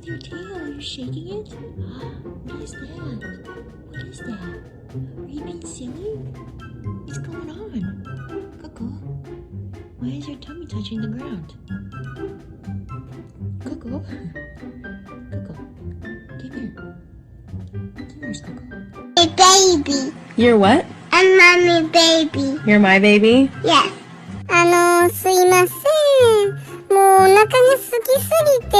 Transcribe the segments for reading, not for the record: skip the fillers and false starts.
with your tail? Are you shaking it? What is that? What is that? Are you being silly? What's going on? Coco, why is your tummy touching the ground? Coco? Coco, come here. Come here, Coco. A baby. You're what? A mommy baby. You're my baby? Yes. すいません。もうお腹が空きすぎて、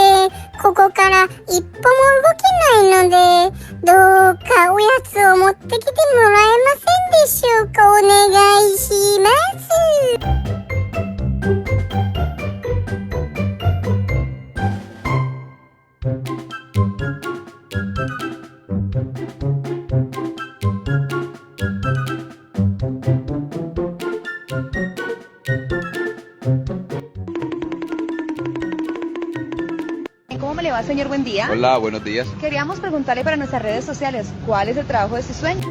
ここから一歩も動けないので、どうかおやつを持ってきてもらえませんでしょうか。お願いします¿Cómo me le va, señor? Buen día. Hola, buenos días. Queríamos preguntarle para nuestras redes sociales, ¿cuál es el trabajo de su sueño?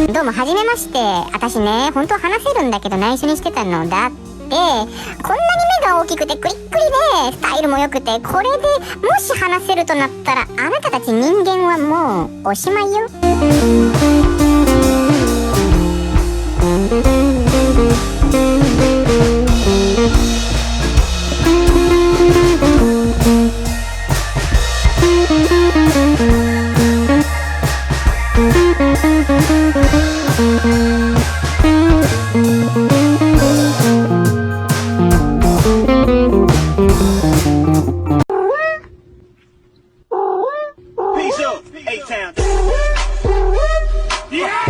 どうもはじめまして。私ね、本当は話せるんだけど内緒にしてたのだって、こんなに目が大きくてクリックリでスタイルも良くて、これでもし話せるとなったらあなたたち人間はもうおしまいよ。Peace out, A-Town. Yeah!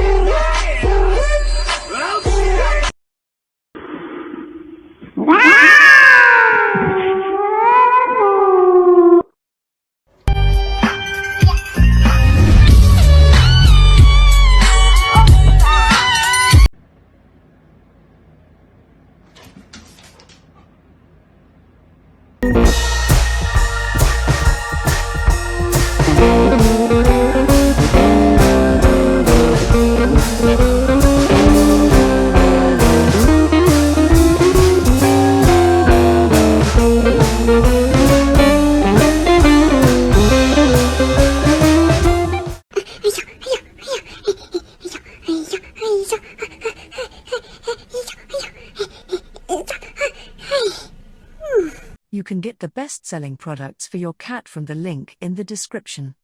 You can get the best-selling products for your cat from the link in the description.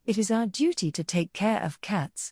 It is our duty to take care of cats.